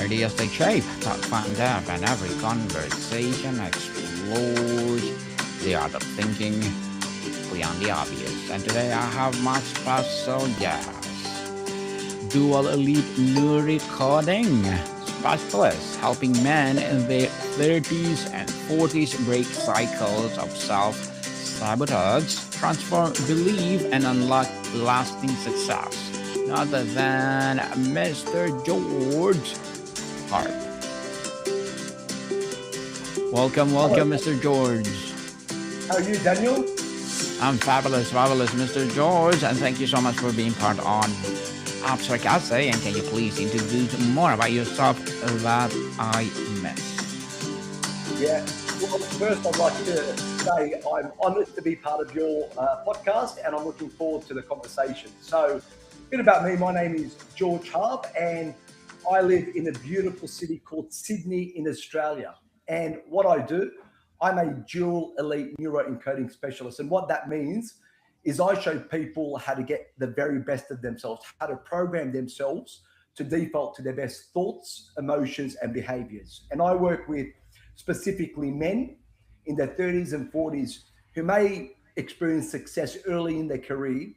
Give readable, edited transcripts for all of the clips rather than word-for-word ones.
ideas take shape, thoughts find depth, and every conversation explores the art of thinking beyond the obvious. And today I have my special guest, dual elite neurorecording specialist, helping men in their 30s and 40s break cycles of self sabotage, transform belief, and unlock lasting success. None other than Mr. George Harb. Hello, Welcome, Mr. George. how are you, Daniel? I'm fabulous, Mr. George, and thank you so much for being part on Abstract Essay. And can you please introduce more about yourself that I missed? Yeah. Well, first, I'd like to say I'm honoured to be part of your podcast, and I'm looking forward to the conversation. So, a bit about me. My name is George Harb, and I live in a beautiful city called Sydney in Australia. And what I do, I'm a dual elite neuroencoding specialist, and what that means is I show people how to get the very best of themselves, how to program themselves to default to their best thoughts, emotions, and behaviors. And I work with specifically men in their 30s and 40s who may experience success early in their career,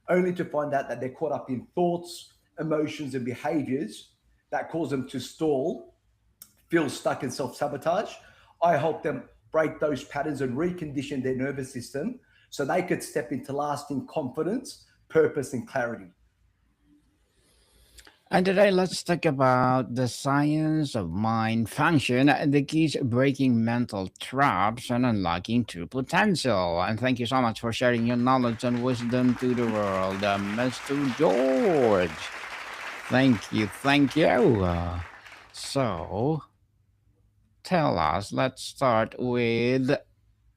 only to find out that they're caught up in thoughts, emotions, and behaviors that cause them to stall, feel stuck, and self sabotage. I help them break those patterns and recondition their nervous system so they could step into lasting confidence, purpose, and clarity. And today, let's talk about the science of mind function, the keys breaking mental traps and unlocking true potential. And thank you so much for sharing your knowledge and wisdom to the world, Mr. George. Thank you. So, tell us, let's start with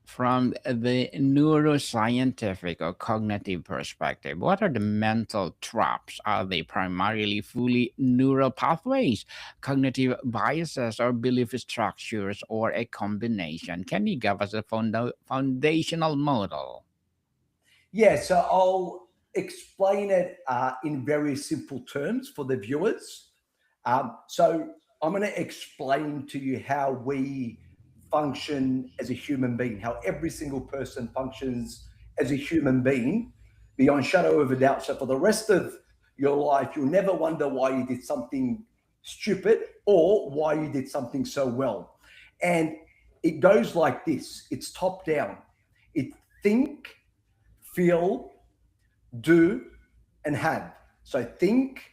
from the neuroscientific or cognitive perspective, what are the mental traps? Are they primarily fully neural pathways, cognitive biases, or belief structures, or a combination? Can you give us a foundational model? Yeah, so I'll explain it in very simple terms for the viewers. So I'm going to explain to you how we function as a human being, how every single person functions as a human being, beyond shadow of a doubt. So for the rest of your life, you'll never wonder why you did something stupid or why you did something so well. And it goes like this: it's top down. It think, feel, do, and have. So think,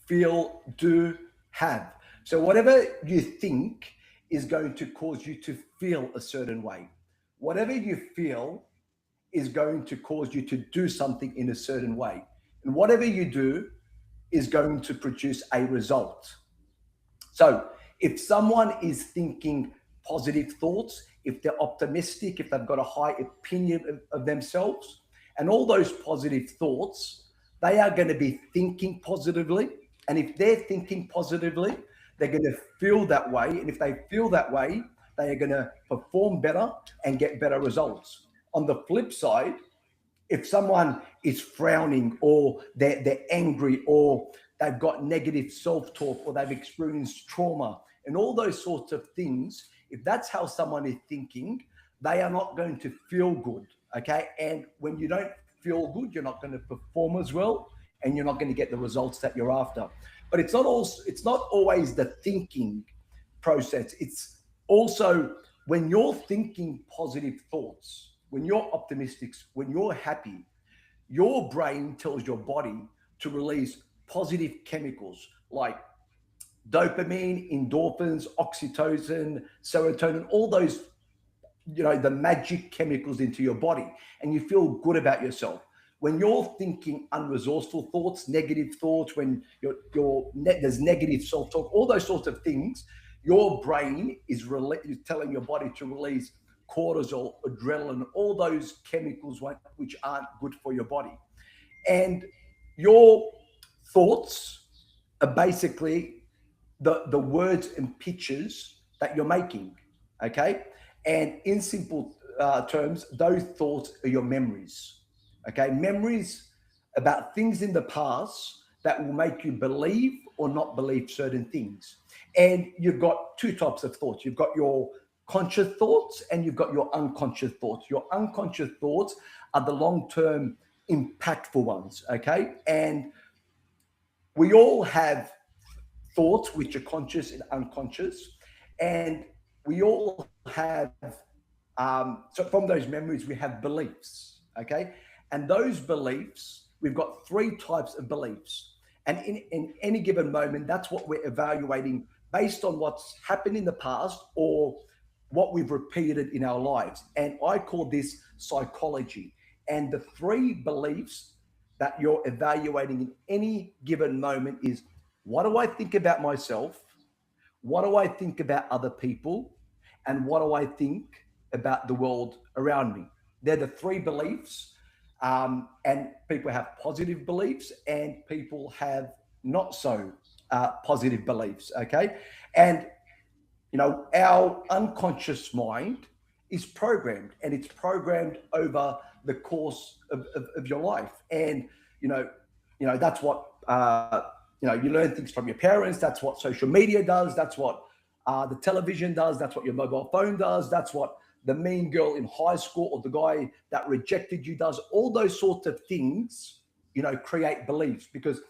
feel, do, have. So whatever you think is going to cause you to feel a certain way. Whatever you feel is going to cause you to do something in a certain way. And whatever you do is going to produce a result. So if someone is thinking positive thoughts, if they're optimistic, if they've got a high opinion of themselves, and all those positive thoughts, they are going to be thinking positively. And if they're thinking positively, they're going to feel that way. And if they feel that way, they are going to perform better and get better results. On the flip side, if someone is frowning or they're angry or they've got negative self-talk or they've experienced trauma and all those sorts of things, if that's how someone is thinking, they are not going to feel good. Okay. And when you don't feel good, you're not going to perform as well and you're not going to get the results that you're after. But it's not always the thinking process. It's also when you're thinking positive thoughts, when you're optimistic, when you're happy, your brain tells your body to release positive chemicals like dopamine, endorphins, oxytocin, serotonin, all those, the magic chemicals into your body, and you feel good about yourself. When you're thinking unresourceful thoughts, negative thoughts, when there's negative self-talk, all those sorts of things, your brain is telling your body to release cortisol, adrenaline, all those chemicals which aren't good for your body. And your thoughts are basically the words and pictures that you're making, okay? And in simple terms, those thoughts are your memories, okay? Memories about things in the past that will make you believe or not believe certain things. And you've got two types of thoughts. You've got your conscious thoughts and you've got your unconscious thoughts. Your unconscious thoughts are the long term impactful ones, okay? And we all have thoughts which are conscious and unconscious, and we all have so from those memories we have beliefs, okay? And those beliefs, we've got three types of beliefs, and in any given moment, that's what we're evaluating based on what's happened in the past or what we've repeated in our lives. And I call this psychology. And the three beliefs that you're evaluating in any given moment is, what do I think about myself? What do I think about other people? And what do I think about the world around me? They're the three beliefs. And people have positive beliefs and people have not so positive beliefs. Okay. And our unconscious mind is programmed, and it's programmed over the course of your life. And you know that's what you learn things from your parents. That's what social media does. That's what the television does. That's what your mobile phone does. That's what the mean girl in high school or the guy that rejected you does. All those sorts of things create beliefs, because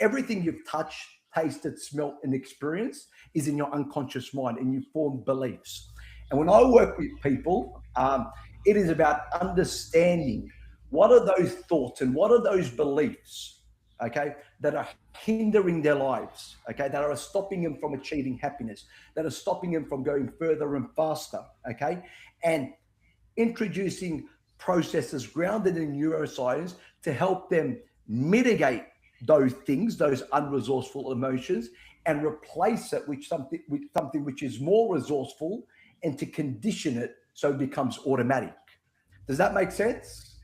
everything you've touched, tasted, smelt, and experienced is in your unconscious mind, and you form beliefs. And when I work with people, it is about understanding what are those thoughts and what are those beliefs, okay, that are hindering their lives, okay, that are stopping them from achieving happiness, that are stopping them from going further and faster, okay, and introducing processes grounded in neuroscience to help them mitigate those things, those unresourceful emotions, and replace it with something which is more resourceful, and to condition it so it becomes automatic. Does that make sense?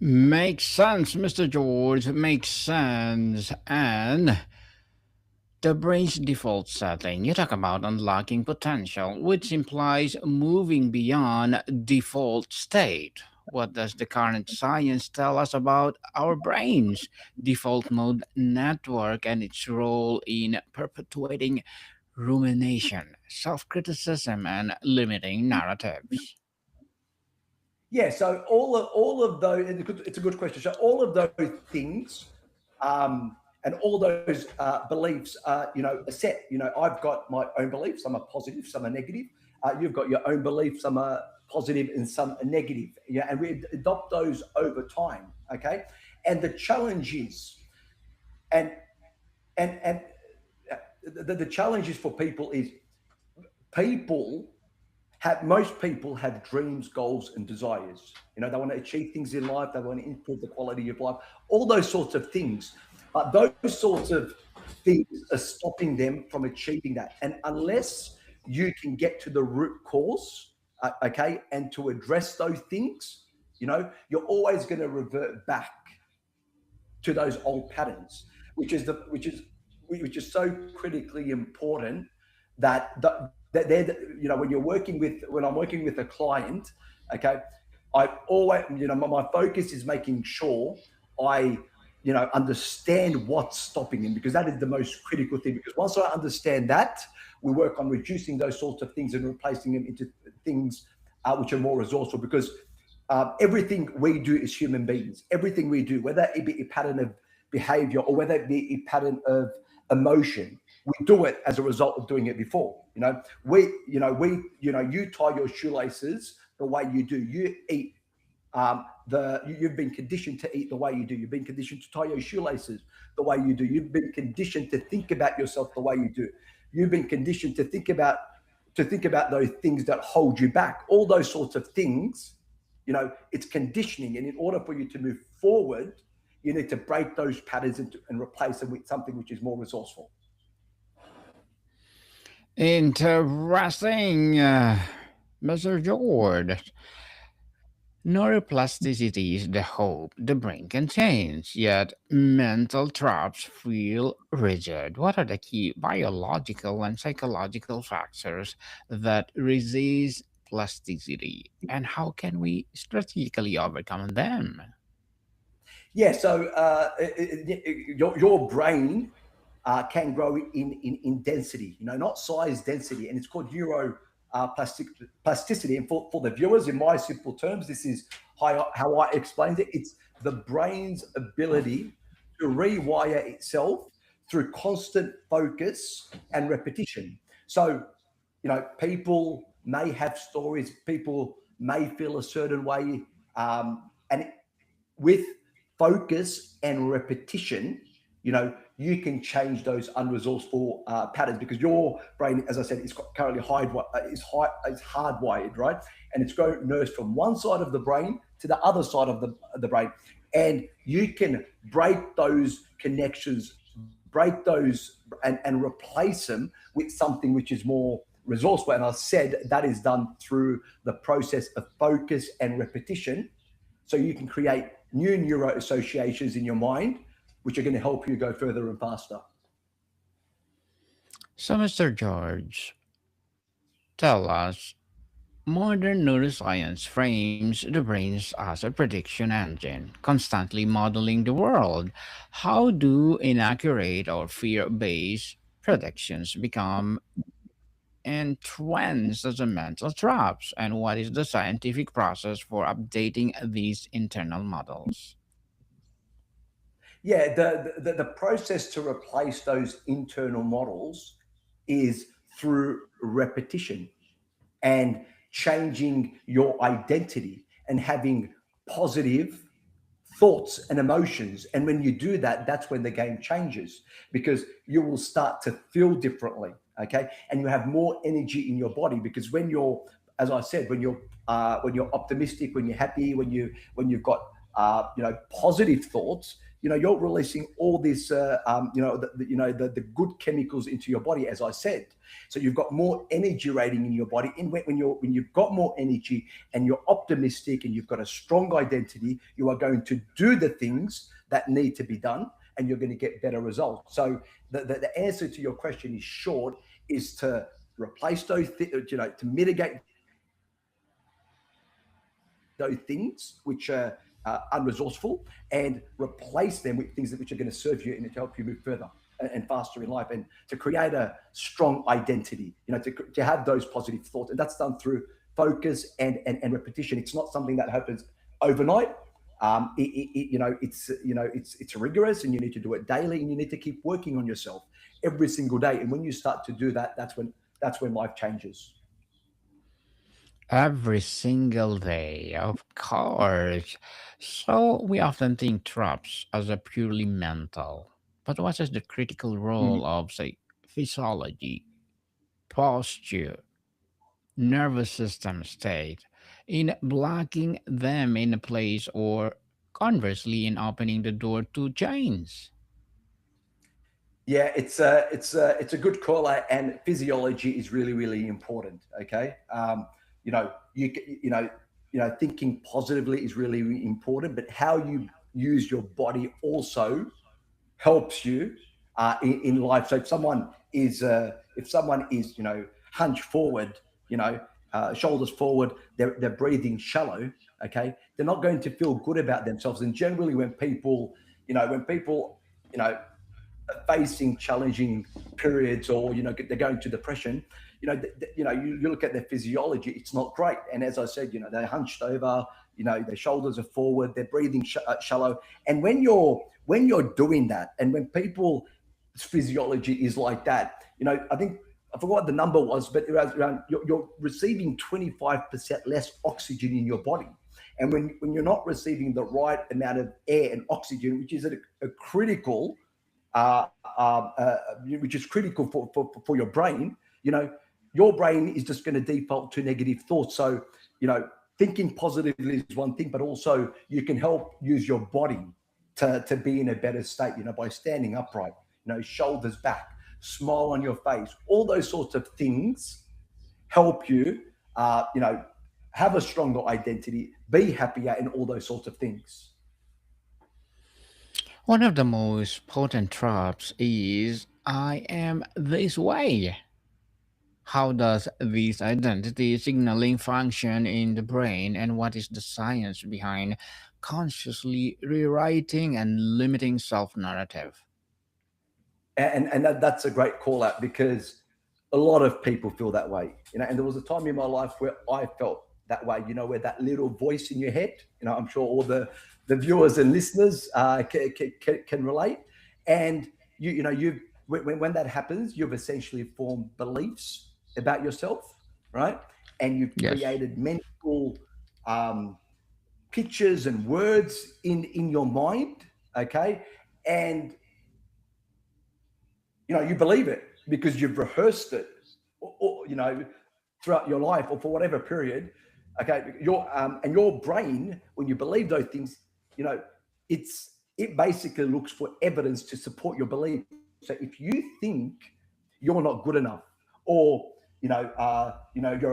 Makes sense, Mr. George. Makes sense. And the brain's default setting, you talk about unlocking potential, which implies moving beyond default state. What does the current science tell us about our brains, default mode network, and its role in perpetuating rumination, self criticism, and limiting narratives? Yeah. So all of those, it's a good question. So all of those things, and all those beliefs, are set. I've got my own beliefs. Some are positive, some are negative. You've got your own beliefs. Some are positive and some are negative. Yeah, and we adopt those over time. Okay, and the challenge is, and and the challenge is for people is, people most people have dreams, goals, and desires. They want to achieve things in life. They want to improve the quality of life. All those sorts of things. But those sorts of things are stopping them from achieving that. And unless you can get to the root cause, okay, and to address those things, you're always going to revert back to those old patterns, which is so critically important, that when I'm working with a client, okay, I always, my focus is making sure I, understand what's stopping him, because that is the most critical thing. Because once I understand that, we work on reducing those sorts of things and replacing them into things which are more resourceful. Because everything we do as human beings, everything we do, whether it be a pattern of behavior or whether it be a pattern of emotion, we do it as a result of doing it before. You tie your shoelaces the way you do. You eat you've been conditioned to eat the way you do. You've been conditioned to tie your shoelaces the way you do. You've been conditioned to think about yourself the way you do. You've been conditioned to think about those things that hold you back. All those sorts of things, it's conditioning. And in order for you to move forward, you need to break those patterns and replace them with something which is more resourceful. Interesting, Mr. George. Neuroplasticity is the hope the brain can change, yet mental traps feel rigid. What are the key biological and psychological factors that resist plasticity, and how can we strategically overcome them? Yeah, so your brain can grow in density, not size density, and it's called plasticity. And for the viewers, in my simple terms, this is how I explained it. It's the brain's ability to rewire itself through constant focus and repetition. So, people may have stories, people may feel a certain way, and with focus and repetition, you can change those unresourceful patterns, because your brain, as I said, is currently is hardwired, right? And it's going nerves from one side of the brain to the other side of the brain, and you can break those connections, break those, and replace them with something which is more resourceful. And I said that is done through the process of focus and repetition, so you can create new neuro associations in your mind, which are going to help you go further and faster. So, Mr. George, tell us, modern neuroscience frames the brain as a prediction engine, constantly modeling the world. How do inaccurate or fear based predictions become entrenched as a mental traps? And what is the scientific process for updating these internal models? Yeah, the process to replace those internal models is through repetition and changing your identity and having positive thoughts and emotions. And when you do that, that's when the game changes, because you will start to feel differently. Okay. And you have more energy in your body, because when you're, as I said, when you're optimistic, when you're happy, when you've got positive thoughts, you're releasing all this the good chemicals into your body, as I said. So you've got more energy rating in your body. And when you've got more energy and you're optimistic and you've got a strong identity, you are going to do the things that need to be done, and you're going to get better results. So the answer to your question is short, is to replace to mitigate those things which are unresourceful, and replace them with things which are going to serve you and to help you move further and faster in life, and to create a strong identity, to have those positive thoughts. And that's done through focus and repetition. It's not something that happens overnight. It's rigorous, and you need to do it daily, and you need to keep working on yourself every single day. And when you start to do that, that's when life changes. Every single day, of course. So we often think traps as a purely mental. But what is the critical role Mhm. of, say, physiology, posture, nervous system state in blocking them in place, or conversely in opening the door to change? Yeah, it's a good caller, and physiology is really really important. Okay, thinking positively is really, really important, but how you use your body also helps you in life. So if someone is hunched forward, shoulders forward, they're breathing shallow. Okay, they're not going to feel good about themselves. And generally, when people facing challenging periods, or they're going to depression, you look at their physiology, it's not great. And as I said, they're hunched over, their shoulders are forward, they're breathing shallow. And when you're doing that, and when people's physiology is like that, I think, I forgot what the number was, but it was around, you're receiving 25% less oxygen in your body. And when you're not receiving the right amount of air and oxygen, which is a critical which is critical for your brain, your brain is just going to default to negative thoughts. So, thinking positively is one thing, but also you can help use your body to be in a better state, by standing upright, shoulders back, smile on your face, all those sorts of things help you, have a stronger identity, be happier, and all those sorts of things. One of the most potent traps is "I am this way." How does this identity signaling function in the brain, and what is the science behind consciously rewriting and limiting self narrative? And that's a great call out because a lot of people feel that way, and there was a time in my life where I felt that way, where that little voice in your head, I'm sure all the viewers and listeners can relate. And you've when that happens, you've essentially formed beliefs about yourself, right? And you've Yes. created mental um, pictures and words in your mind, okay? And you believe it because you've rehearsed it, throughout your life or for whatever period. Okay, your brain, when you believe those things, you know, it basically looks for evidence to support your belief. So if you think you're not good enough, or you're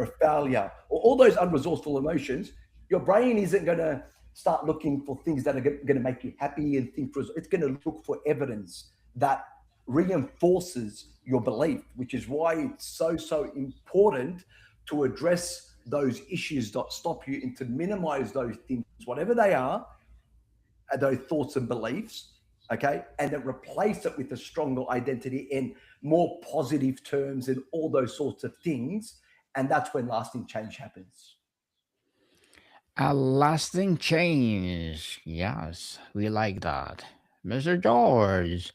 a failure, or all those unresourceful emotions, your brain isn't going to start looking for things that are going to make you happy and think. It's going to look for evidence that reinforces your belief, which is why it's so important to address those issues that stop you and to minimize those things, whatever they are, those thoughts and beliefs, okay, and then replace it with a stronger identity in more positive terms and all those sorts of things. And that's when lasting change happens. A lasting change. Yes, we like that. Mr. George,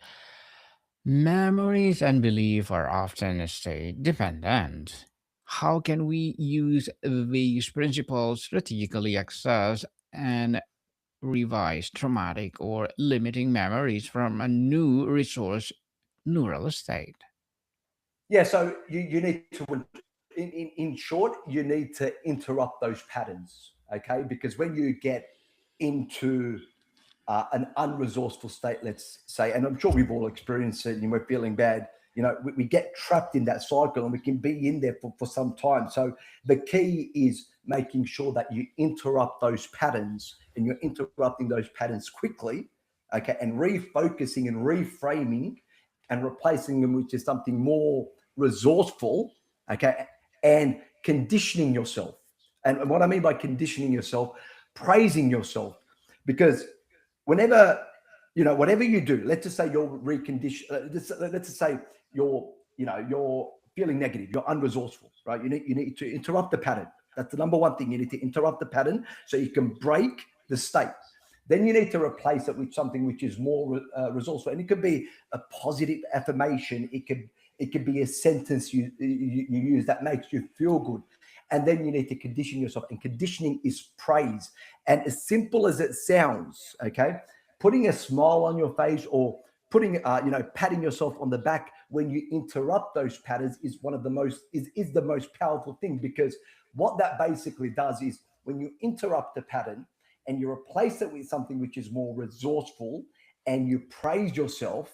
memories and belief are often state dependent. How can we use these principles strategically access and revise traumatic or limiting memories from a new resource neural state? Yeah, so you need to, in short, you need to interrupt those patterns, okay? Because when you get into an unresourceful state, let's say, and I'm sure we've all experienced it and we're feeling bad, we get trapped in that cycle and we can be in there for some time. So the key is making sure that you interrupt those patterns and you're interrupting those patterns quickly, okay, and refocusing and reframing and replacing them with just something more resourceful, okay, and conditioning yourself. And what I mean by conditioning yourself, praising yourself, because whenever whatever you do, let's just say you're reconditioned, let's just say you're feeling negative, you're unresourceful, right? You need to interrupt the pattern. That's the number one thing. You need to interrupt the pattern so you can break the state. Then you need to replace it with something which is more resourceful, and it could be a positive affirmation. It could be a sentence you use that makes you feel good. And then you need to condition yourself, and conditioning is praise. And as simple as it sounds, okay, putting a smile on your face or putting patting yourself on the back when you interrupt those patterns is one of the most is the most powerful thing, because what that basically does is when you interrupt the pattern and you replace it with something which is more resourceful and you praise yourself,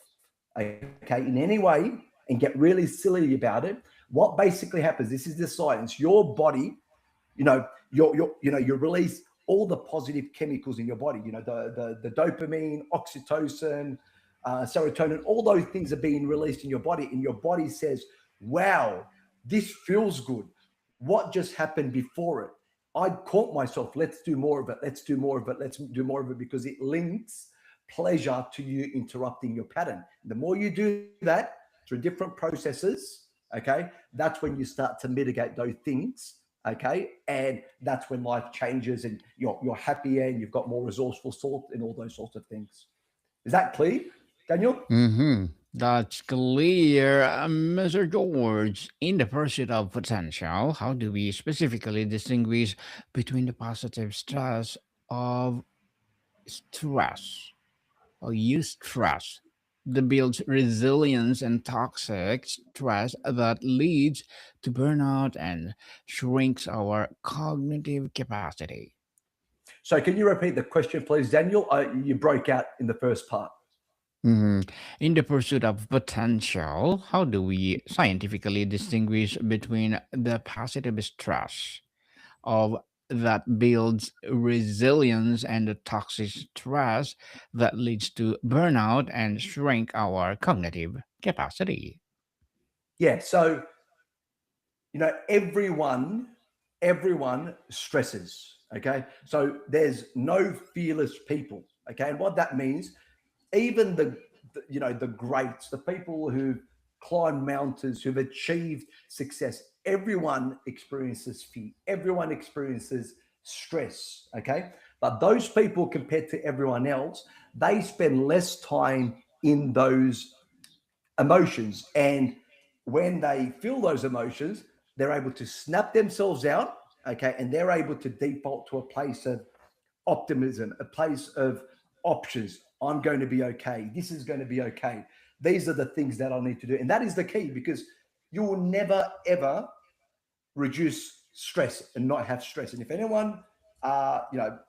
okay, in any way, and get really silly about it, what basically happens, this is the science, your body, you release all the positive chemicals in your body, the dopamine, oxytocin, serotonin, all those things are being released in your body, and your body says, wow, this feels good. What just happened before it? I caught myself. Let's do more of it. Let's do more of it. Let's do more of it, because it links pleasure to you interrupting your pattern. The more you do that through different processes, okay, that's when you start to mitigate those things, okay, and that's when life changes and you're happier and you've got more resourceful thought and all those sorts of things. Is that clear, Daniel? Mm-hmm. That's clear, Mr. George. In the pursuit of potential, how do we specifically distinguish between the positive stress of stress or eustress that builds resilience and toxic stress that leads to burnout and shrinks our cognitive capacity? So can you repeat the question, please, Daniel? You broke out in the first part. Mhm. In the pursuit of potential, how do we scientifically distinguish between the positive stress of that builds resilience and the toxic stress that leads to burnout and shrink our cognitive capacity? Yeah, so everyone stresses. Okay, so there's no fearless people. Okay, and what that means, even the greats, the people who've climbed mountains, who've achieved success, everyone experiences fear, everyone experiences stress. Okay, but those people, compared to everyone else, they spend less time in those emotions. And when they feel those emotions, they're able to snap themselves out, okay, and they're able to default to a place of optimism, a place of options. I'm going to be okay. This is going to be okay. These are the things that I need to do. And that is the key, because you will never, ever reduce stress and not have stress. And if anyone,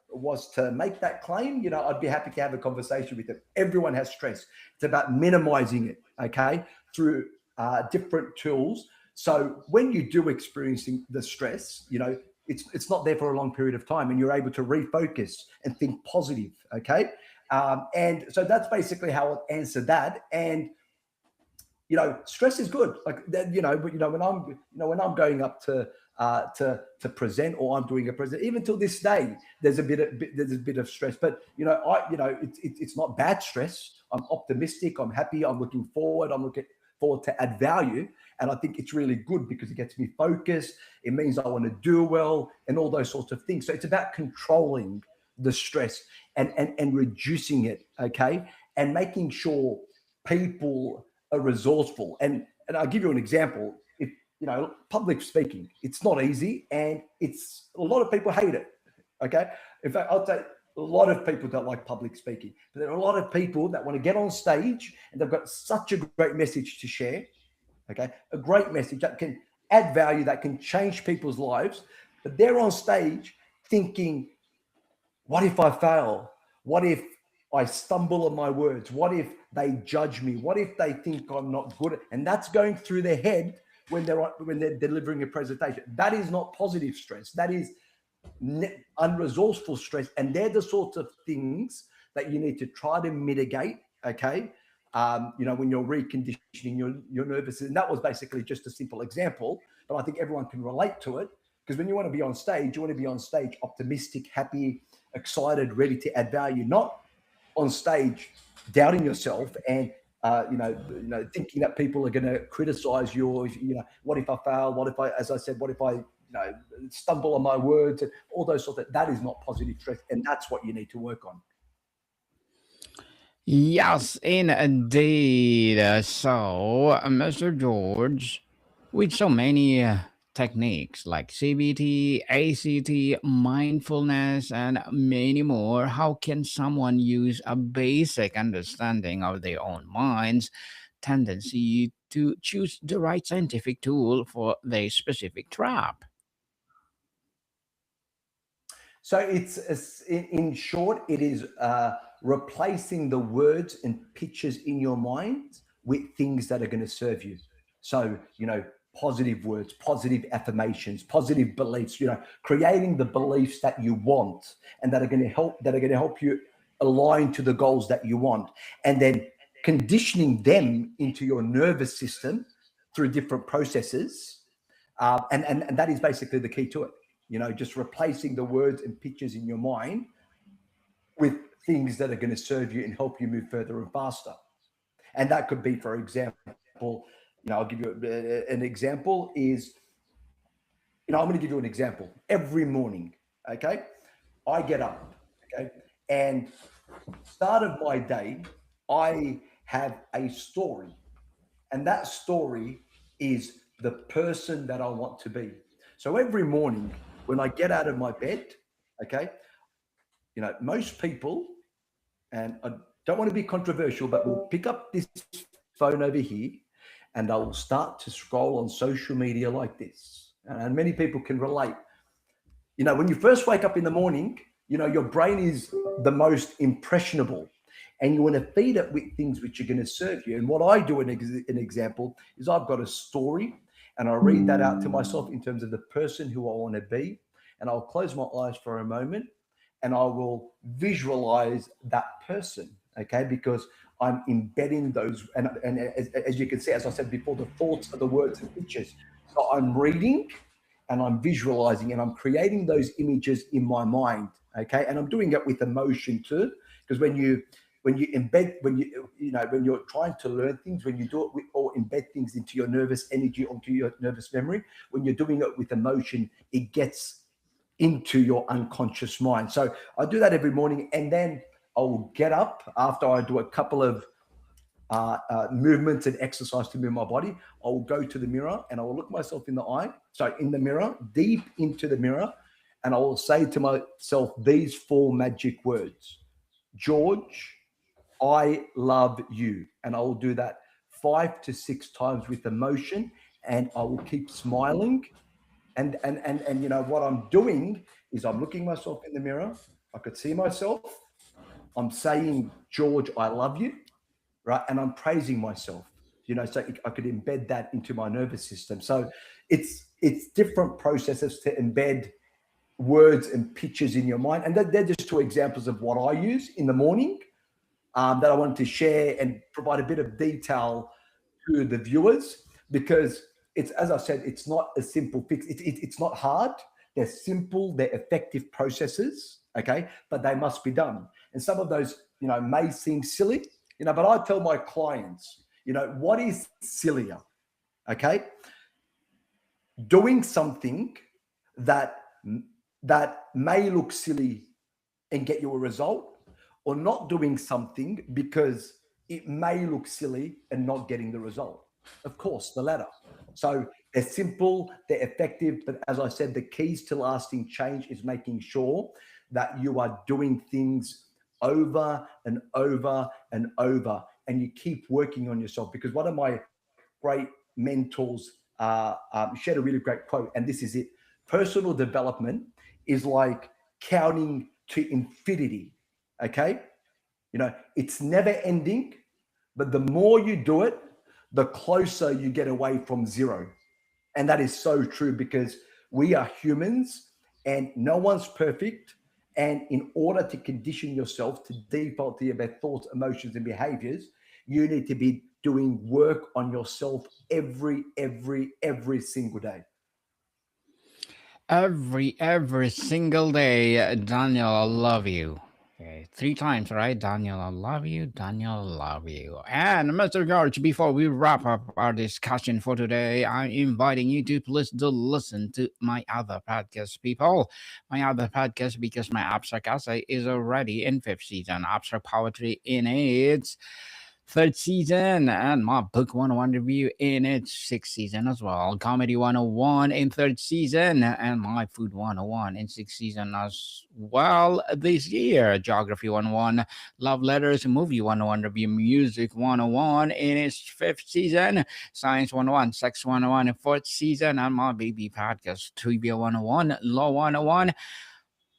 was to make that claim, I'd be happy to have a conversation with them. Everyone has stress. It's about minimizing it, okay, through different tools. So when you do experiencing the stress, it's not there for a long period of time, and you're able to refocus and think positive, okay. And so that's basically how I'll answer that. And stress is good. Like that, but when I'm going up to present, or I'm doing a present, even till this day, there's a bit of stress. But it's not bad stress. I'm optimistic. I'm happy. I'm looking forward. I'm looking forward to add value. And I think it's really good because it gets me focused. It means I want to do well and all those sorts of things. So it's about controlling the stress and reducing it, okay, and making sure people are resourceful. And I'll give you an example. If public speaking, it's not easy, and it's a lot of people hate it. Okay, in fact, I'll say a lot of people don't like public speaking, but there are a lot of people that want to get on stage and they've got such a great message to share. Okay, a great message that can add value, that can change people's lives, but they're on stage thinking, what if I fail? What if I stumble on my words? What if they judge me? What if they think I'm not good? And that's going through their head when they're delivering a presentation. That is not positive stress. That is unresourceful stress. And they're the sorts of things that you need to try to mitigate. Okay, when you're reconditioning your nervous system. And that was basically just a simple example, but I think everyone can relate to it. Because when you want to be on stage, you want to be on stage optimistic, happy, excited, ready to add value, not on stage doubting yourself and thinking that people are going to criticize you. Or, what if I fail? What if I, as I said, what if I stumble on my words, and all those sorts of, that is not positive stress, and that's what you need to work on. Yes, indeed. So, Mr. George, with so many techniques like CBT, ACT, mindfulness, and many more, how can someone use a basic understanding of their own mind's tendency to choose the right scientific tool for their specific trap? So in short, it is replacing the words and pictures in your mind with things that are going to serve you. So, positive words, positive affirmations, positive beliefs, creating the beliefs that you want and that are going to help you align to the goals that you want. And then conditioning them into your nervous system through different processes. And that is basically the key to it. Just replacing the words and pictures in your mind with things that are going to serve you and help you move further and faster. And that could be, for example, I'll give you an example is, I'm going to give you an example. Every morning, okay, I get up, okay, and start of my day, I have a story. And that story is the person that I want to be. So every morning when I get out of my bed, okay, most people, and I don't want to be controversial, but we'll pick up this phone over here and I'll start to scroll on social media like this. And many people can relate. When you first wake up in the morning, your brain is the most impressionable, and you want to feed it with things which are going to serve you. And what I do, an example, is I've got a story and I read that out to myself in terms of the person who I want to be. And I'll close my eyes for a moment and I will visualize that person, okay? Because I'm embedding those. And as you can see, as I said before, the thoughts are the words and pictures. So I'm reading and I'm visualizing and I'm creating those images in my mind. Okay. And I'm doing it with emotion too. Because when you embed, when you're trying to learn things, when you do it with or embed things into your nervous energy, onto your nervous memory, when you're doing it with emotion, it gets into your unconscious mind. So I do that every morning, and then I'll get up after I do a couple of movements and exercise to move my body. I'll go to the mirror and I will look myself in the eye. So in the mirror, deep into the mirror, and I will say to myself these four magic words: George, I love you. And I will do that 5 to 6 times with emotion, and I will keep smiling. And what I'm doing is I'm looking myself in the mirror. I could see myself. I'm saying, George, I love you, right? And I'm praising myself, so I could embed that into my nervous system. So it's different processes to embed words and pictures in your mind. And they're just two examples of what I use in the morning, that I wanted to share and provide a bit of detail to the viewers, because it's, as I said, it's not a simple fix. It's not hard. They're simple, they're effective processes, okay? But they must be done. And some of those, may seem silly, but I tell my clients, what is sillier, okay? Doing something that that may look silly and get you a result, or not doing something because it may look silly and not getting the result. Of course, the latter. So they're simple, they're effective, but as I said, the keys to lasting change is making sure that you are doing things over and over and over, and you keep working on yourself. Because one of my great mentors shared a really great quote, and this is it: personal development is like counting to infinity. Okay. It's never ending, but the more you do it, the closer you get away from zero. And that is so true, because we are humans and no one's perfect. And in order to condition yourself to default to your thoughts, emotions, and behaviors, you need to be doing work on yourself every single day. Every single day, Daniel, I love you. Okay, three times, right? Daniel, I love you. Daniel, I love you. And Mr. George, before we wrap up our discussion for today, I'm inviting you to please do listen to my other podcast, people. My other podcast, because my abstract essay is already in fifth season. Abstract poetry in its third season, and my book 101 review in its sixth season as well. Comedy 101 in third season, and my food 101 in sixth season as well this year. Geography 101, love letters, movie 101 review, music 101 in its fifth season, science 101, sex 101 in fourth season, and my baby podcast trivia 101, law 101,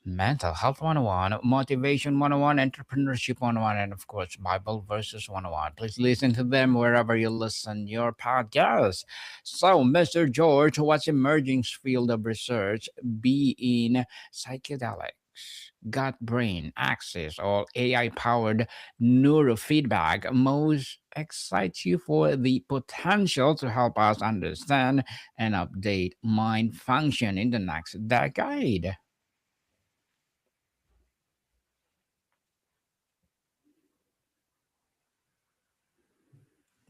Mental Health 101, Motivation 101, Entrepreneurship 101, and of course, Bible Verses 101. Please listen to them wherever you listen your podcast. So, Mr. George, what's emerging field of research be in psychedelics? Gut brain axis or AI powered neurofeedback most excites you for the potential to help us understand and update mind function in the next decade?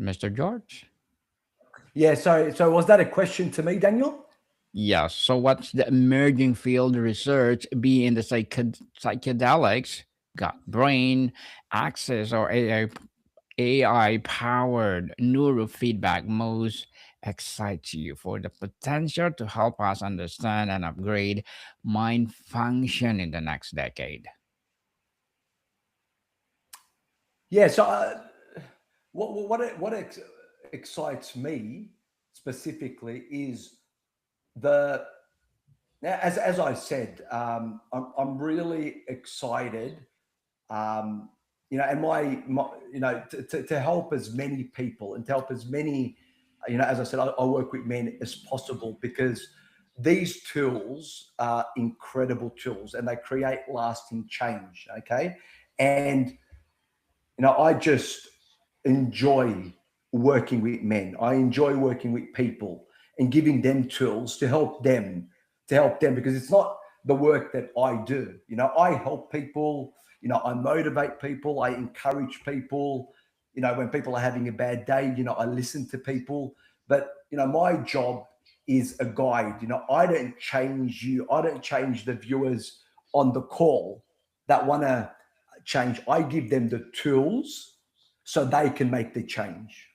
Mr. George? Yeah. So was that a question to me, Daniel? Yes. So, what's the emerging field research be in the psychedelics, gut brain access, or AI powered neurofeedback most excites you for the potential to help us understand and upgrade mind function in the next decade? Yeah. So what excites me specifically is the now, as I said, I'm really excited, um, and my to help as many people and to help as many, as I said, I work with men as possible, because these tools are incredible tools and they create lasting change. Okay, and I just enjoy working with men. I enjoy working with people. and giving them tools to help them, because it's not the work that I do. I help people, I motivate people, I encourage people. When people are having a bad day, I listen to people. But, my job is a guide. I don't change you, I don't change the viewers on the call that want to change. I give them the tools so they can make the change,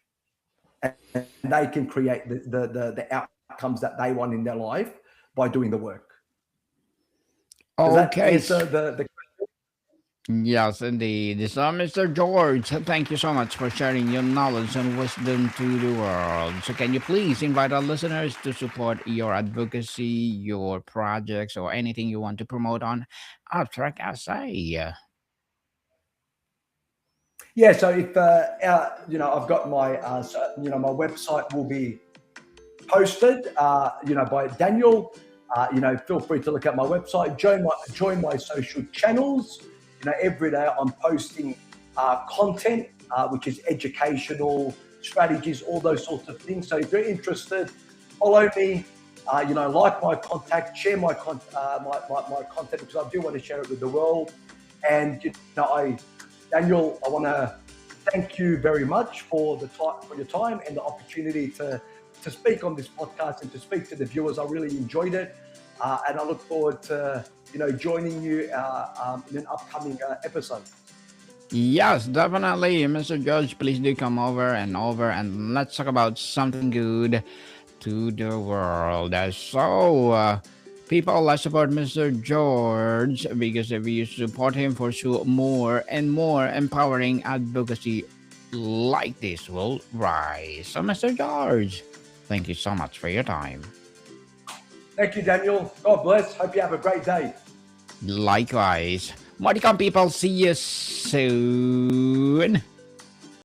and they can create the outcomes that they want in their life by doing the work. Does that Okay. answer the Yes, indeed. So, Mr. George, thank you so much for sharing your knowledge and wisdom to the world. So, can you please invite our listeners to support your advocacy, your projects, or anything you want to promote on Abstract Essay? Yeah, so if I've got my my website will be posted by Daniel. Feel free to look at my website, join my social channels. Every day I'm posting content which is educational, strategies, all those sorts of things. So if you're interested, follow me. Like my contact, share my content, because I do want to share it with the world. And Daniel, I want to thank you very much for your time and the opportunity to speak on this podcast and to speak to the viewers. I really enjoyed it, and I look forward to joining you in an upcoming episode. Yes, definitely, Mr. George. Please do come over and let's talk about something good to the world. People, let's support Mr. George, because if you support him, for sure, more and more empowering advocacy like this will rise. So, Mr. George, thank you so much for your time. Thank you, Daniel. God bless. Hope you have a great day. Likewise. Welcome, people. See you soon.